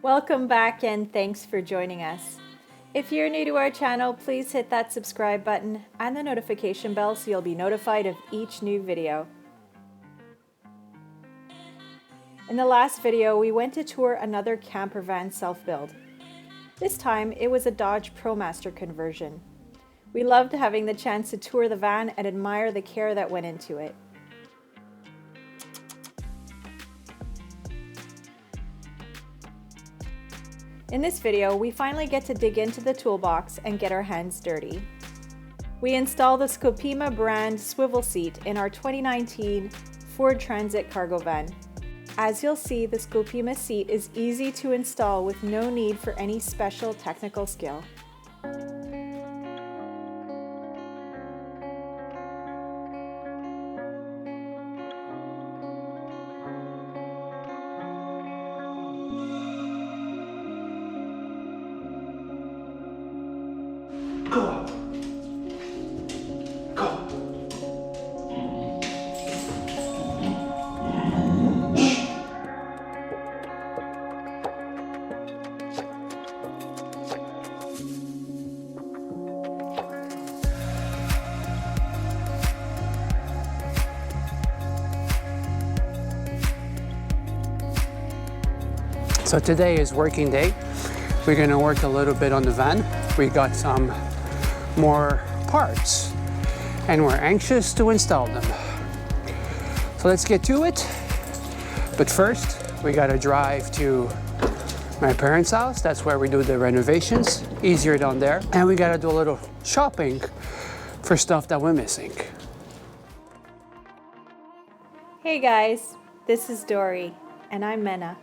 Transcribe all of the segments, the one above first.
Welcome back and thanks for joining us. If you're new to our channel, please hit that subscribe button and the notification bell so you'll be notified of each new video. In the last video, we went to tour another camper van self-build. This time, it was a Dodge ProMaster conversion. We loved having the chance to tour the van and admire the care that went into it. In this video, we finally get to dig into the toolbox and get our hands dirty. We install the Scopema brand swivel seat in our 2019 Ford Transit cargo van. As you'll see, the Scopema seat is easy to install with no need for any special technical skill. Go up. Go. So today is working day. We're gonna work a little bit on the van. We got some more parts and we're anxious to install them. So let's get to it. But first, we gotta drive to my parents' house. That's where we do the renovations. Easier down there. And we gotta do a little shopping for stuff that we're missing. Hey guys, this is Dory, and I'm Mena.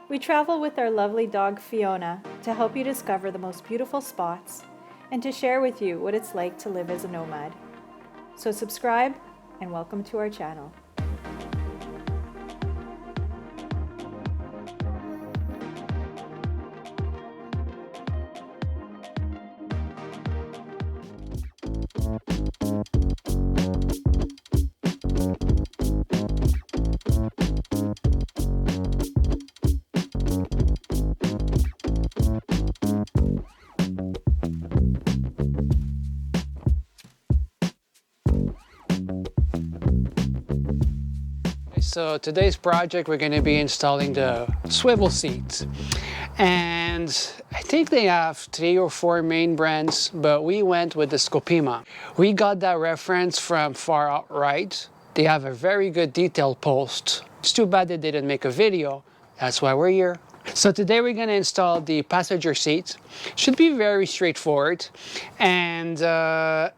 We travel with our lovely dog Fiona to help you discover the most beautiful spots and to share with you what it's like to live as a nomad. So subscribe and welcome to our channel. So today's project, we're going to be installing the swivel seats. And I think they have 3 or 4 main brands, but we went with the Scopema. We got that reference from Far Out Right. They have a very good detail post. It's too bad they didn't make a video. That's why we're here. So today we're going to install the passenger seat. Should be very straightforward. And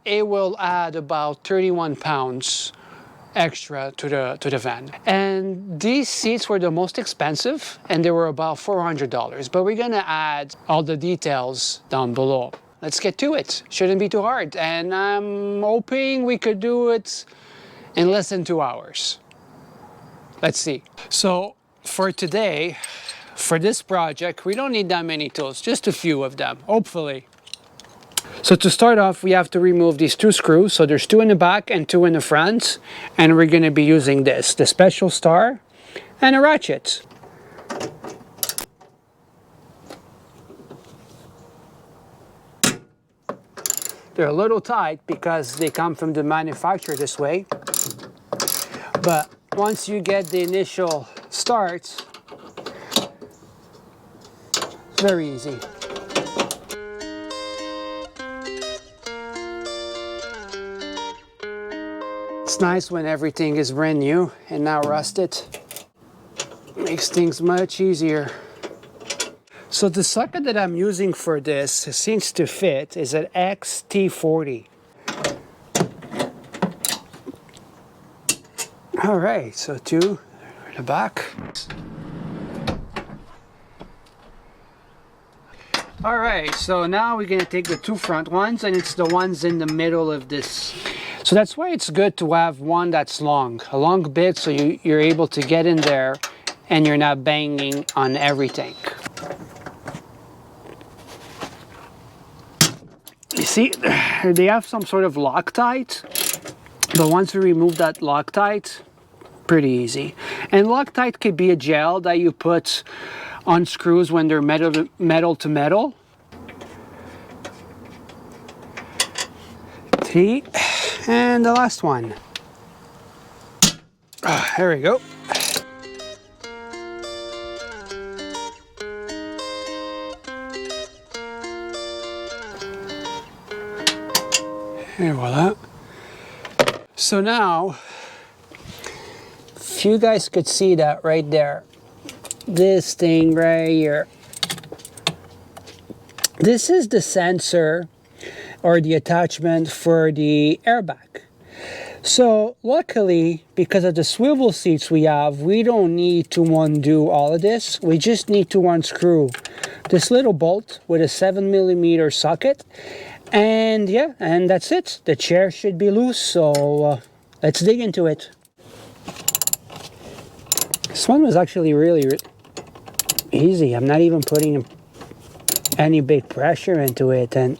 it will add about 31 pounds extra to the van. And these seats were the most expensive and they were about $400, but we're gonna add all the details down below. Let's get to it. Shouldn't be too hard, and I'm hoping we could do it in less than 2 hours. Let's see. So for today, for this project, we don't need that many tools, just a few of them, hopefully. So to start off, we have to remove these 2 screws. So there's 2 in the back and 2 in the front. And we're going to be using the special star and a ratchet. They're a little tight because they come from the manufacturer this way. But once you get the initial start, it's very easy. It's nice when everything is brand new and not rusted. Makes things much easier. So the socket that I'm using for this seems to fit is an XT40. All right, so 2 in the back. All right, so now we're gonna take the 2 front ones, and it's the ones in the middle of this. So that's why it's good to have one that's long, a long bit, so you're able to get in there and you're not banging on everything. You see, they have some sort of Loctite, but once we remove that Loctite, pretty easy. And Loctite could be a gel that you put on screws when they're metal to metal. 3, and the last one. There we go. And voila. So now, if you guys could see that right there, this thing right here, this is the sensor or the attachment for the airbag. So luckily, because of the swivel seats we have, we don't need to undo all of this. We just need to unscrew this little bolt with a 7mm socket. And yeah, and that's it. The chair should be loose, so let's dig into it. This one was actually really easy. I'm not even putting any big pressure into it, and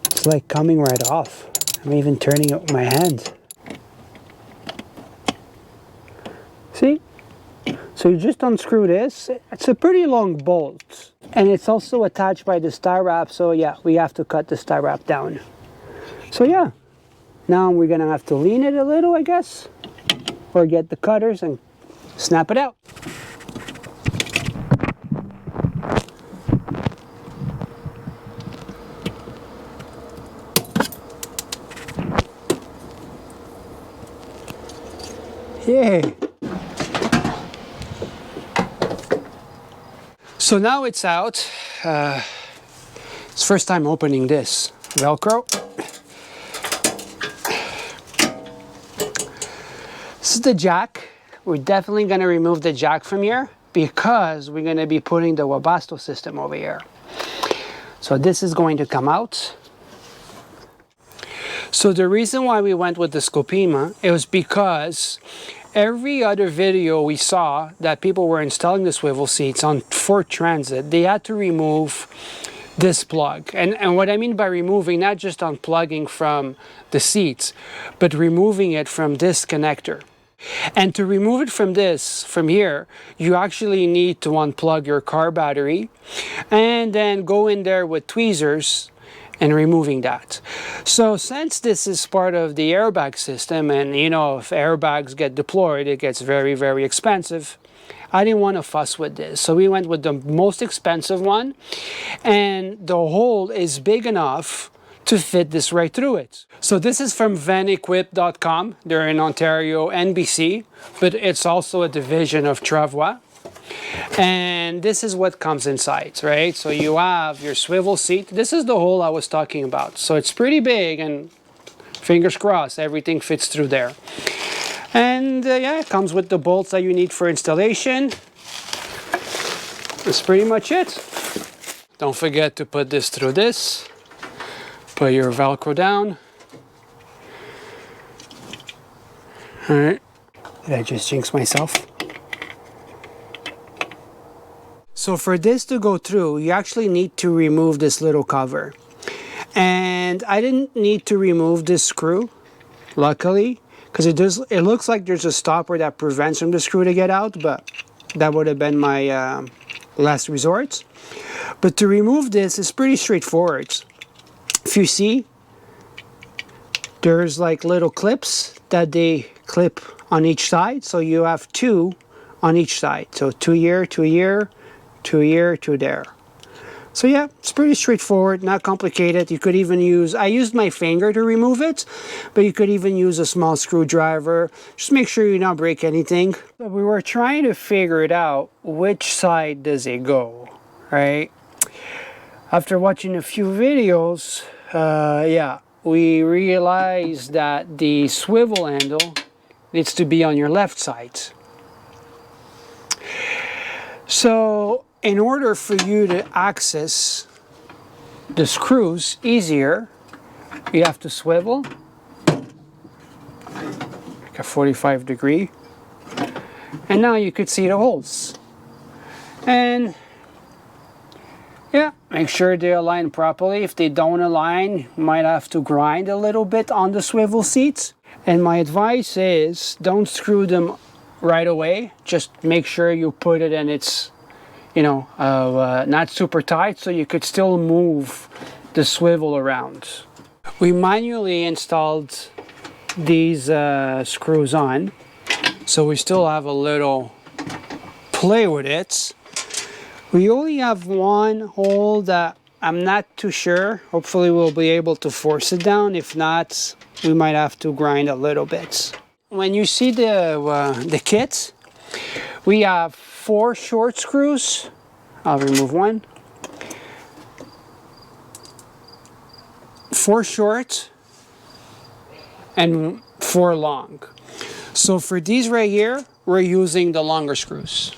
it's like coming right off. I'm even turning it with my hand. See? So you just unscrew this. It's a pretty long bolt. And it's also attached by the star wrap, so yeah, we have to cut the star wrap down. So yeah, now we're gonna have to lean it a little, I guess, or get the cutters and snap it out. Yay! So now it's out. It's first time opening this Velcro. This is the jack. We're definitely going to remove the jack from here because we're going to be putting the Webasto system over here. So this is going to come out. So the reason why we went with the Scopema, it was because every other video we saw that people were installing the swivel seats on Ford Transit, they had to remove this plug. And what I mean by removing, not just unplugging from the seats, but removing it from this connector. And to remove it from here, you actually need to unplug your car battery and then go in there with tweezers and removing that. So since this is part of the airbag system, and you know, if airbags get deployed, it gets very, very expensive, I didn't want to fuss with this. So we went with the most expensive one, and the hole is big enough to fit this right through it. So this is from vanequip.com. They're in Ontario and BC, but it's also a division of Travois. And this is what comes inside, right? So you have your swivel seat. This is the hole I was talking about. So it's pretty big, and fingers crossed, everything fits through there. And yeah, it comes with the bolts that you need for installation. That's pretty much it. Don't forget to put this through this. Put your Velcro down. All right. Did I just jinx myself? So for this to go through, you actually need to remove this little cover. And I didn't need to remove this screw, luckily, because it looks like there's a stopper that prevents from the screw to get out, but that would have been my last resort. But to remove this is pretty straightforward. If you see, there's like little clips that they clip on each side. So you have 2 on each side. So 2 here, 2 here, 2 here, 2 there. So yeah, it's pretty straightforward, not complicated. You could even use, I used my finger to remove it, but you could even use a small screwdriver. Just make sure you don't break anything. But we were trying to figure it out, which side does it go, right? After watching a few videos, yeah, we realized that the swivel handle needs to be on your left side. So in order for you to access the screws easier, you have to swivel like a 45 degree, and now you could see the holes. And yeah, make sure they align properly. If they don't align, you might have to grind a little bit on the swivel seats. And my advice is don't screw them right away. Just make sure you put it and it's, you know, not super tight so you could still move the swivel around. We manually installed these screws on, so we still have a little play with it. We only have one hole that I'm not too sure. Hopefully we'll be able to force it down. If not, we might have to grind a little bit. When you see the kit, we have 4 short screws. I'll remove one. 4 short and 4 long. So for these right here, we're using the longer screws.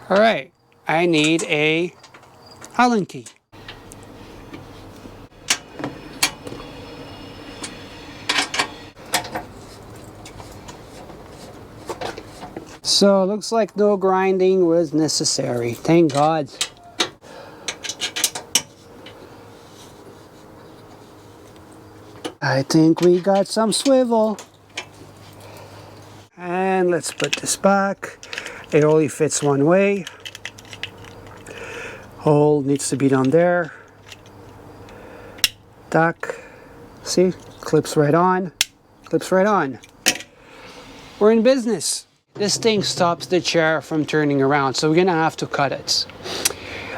All right, I need a Allen key. So it looks like no grinding was necessary. Thank God. I think we got some swivel. And let's put this back. It only fits one way. Hole needs to be down there. Duck. See? Clips right on. Clips right on. We're in business. This thing stops the chair from turning around, so we're gonna have to cut it.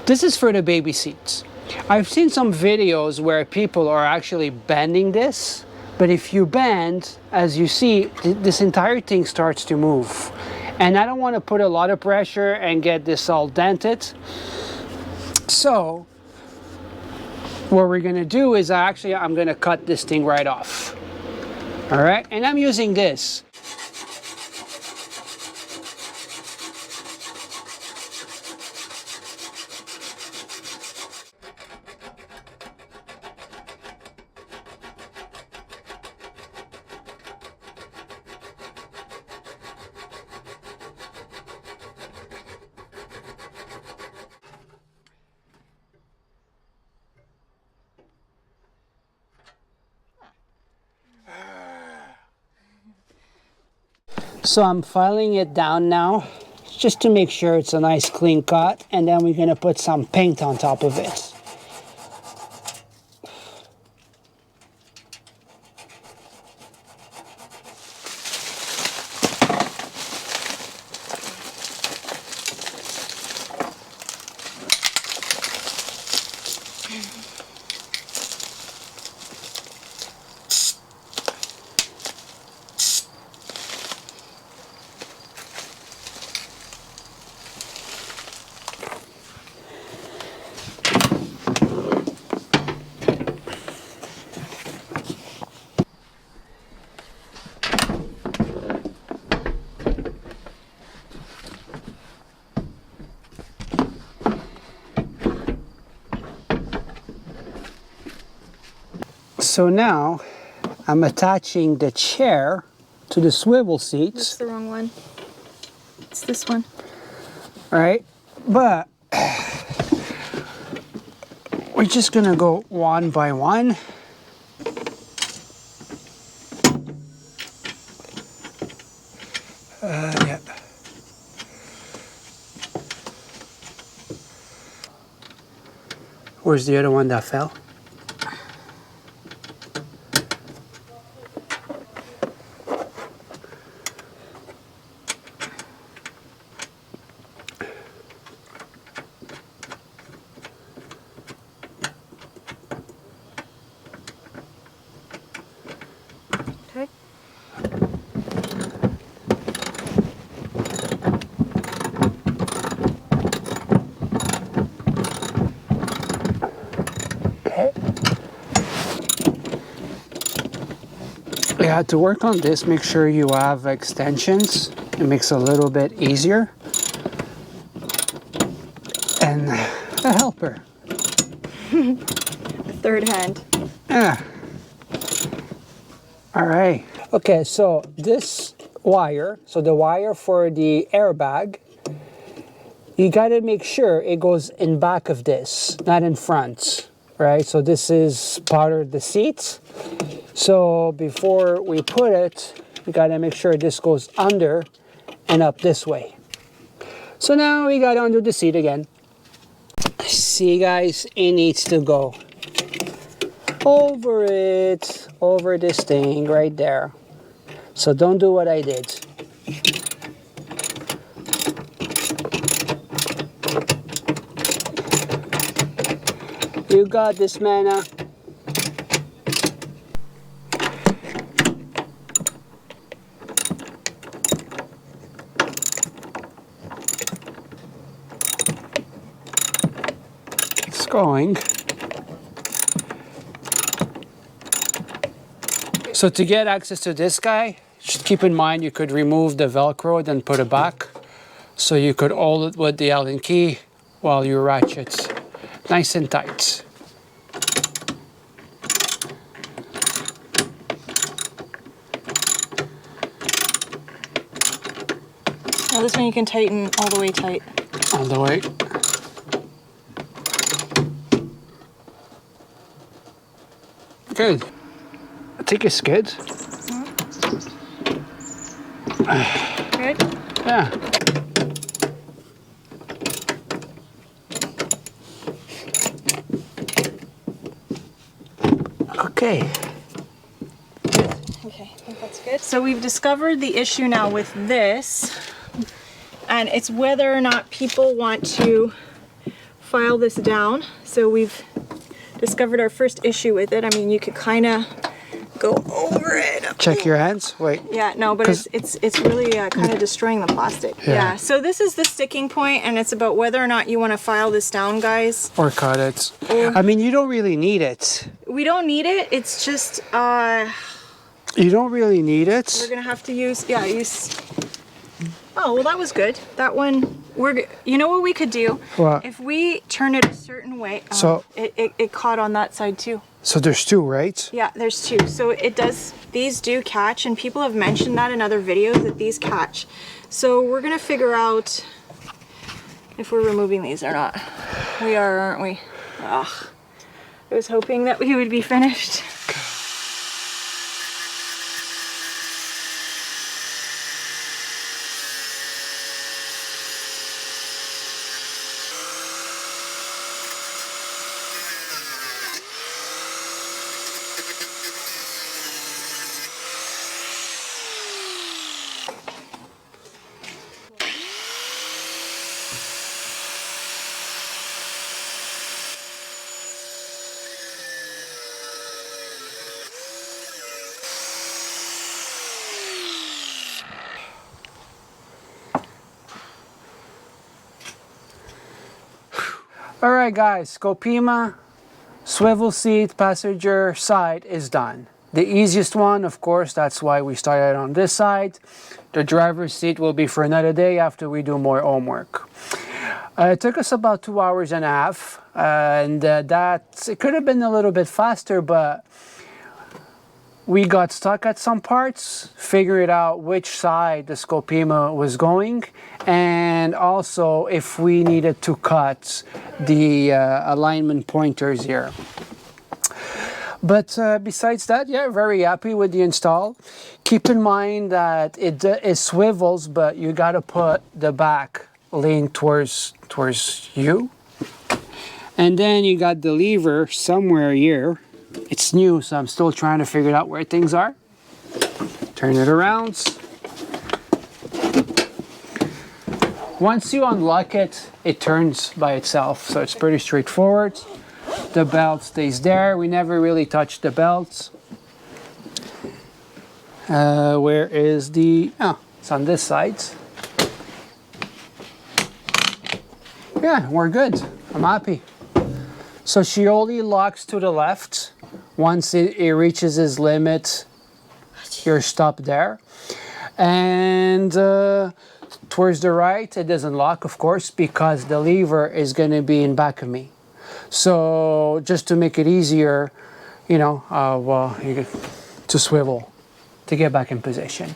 This is for the baby seats. I've seen some videos where people are actually bending this, but if you bend, as you see, this entire thing starts to move. And I don't want to put a lot of pressure and get this all dented. So what we're gonna do is I'm gonna cut this thing right off. All right, and I'm using this. So I'm filing it down now, just to make sure it's a nice clean cut, and then we're gonna put some paint on top of it. So now I'm attaching the chair to the swivel seats. That's the wrong one. It's this one. All right, but we're just gonna go one by one. Yeah. Where's the other one that fell? Okay. Yeah, to work on this, make sure you have extensions. It makes it a little bit easier. And a helper. A third hand. Yeah. All right. Okay, so this wire, so the wire for the airbag, you gotta make sure it goes in back of this, not in front. right? So this is part of the seat. So before we put it, we gotta make sure this goes under and up this way. So now we got under the seat again. See guys, it needs to go over it, over this thing right there. So don't do what I did. You got this, Mana. It's going. So to get access to this guy, just keep in mind you could remove the Velcro then put it back. So you could hold it with the Allen key while you ratchet nice and tight. Now this one you can tighten all the way tight. All the way. Good. I think it's good. Good? Yeah. Okay. Okay, I think that's good. So we've discovered the issue now with this, and it's whether or not people want to file this down. So we've discovered our first issue with it. I mean, you could kind of go over it. Check your hands. Wait. Yeah, no, but it's really kind of destroying the plastic. Yeah. So this is the sticking point, and it's about whether or not you want to file this down, guys. Or cut it. I mean, you don't really need it. We don't need it. It's just You don't really need it. we're gonna have to use Oh well, that was good. That one you know what we could do? What? If we turn it a certain way. So it caught on that side too. So there's two, right? Yeah, there's two. So it does. These do catch, and people have mentioned that in other videos that these catch. So we're gonna figure out if we're removing these or not. We are, aren't we? Ugh. I was hoping that we would be finished. All right, guys, Scopema swivel seat passenger side is done. The easiest one, of course, that's why we started on this side. The driver's seat will be for another day after we do more homework. It took us about 2 hours and a half, and it could have been a little bit faster, but we got stuck at some parts, figured out which side the Scopema was going, and also if we needed to cut the alignment pointers here. But besides that, yeah, very happy with the install. Keep in mind that it swivels, but you gotta put the back lean towards you. And then you got the lever somewhere here. It's new, so I'm still trying to figure out where things are. Turn it around. Once you unlock it, it turns by itself, so it's pretty straightforward. The belt stays there. We never really touched the belts. Where is the... Oh, it's on this side. Yeah, we're good. I'm happy. So she only locks to the left. Once it reaches its limit, you're stopped there. And towards the right, it doesn't lock, of course, because the lever is going to be in back of me. So just to make it easier, you know, you get to swivel to get back in position.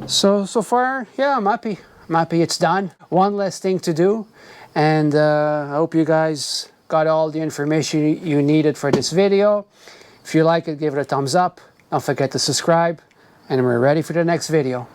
So far, yeah, I'm happy. I'm happy it's done. One less thing to do. And I hope you guys got all the information you needed for this video. If you like it, give it a thumbs up. Don't forget to subscribe, and we're ready for the next video.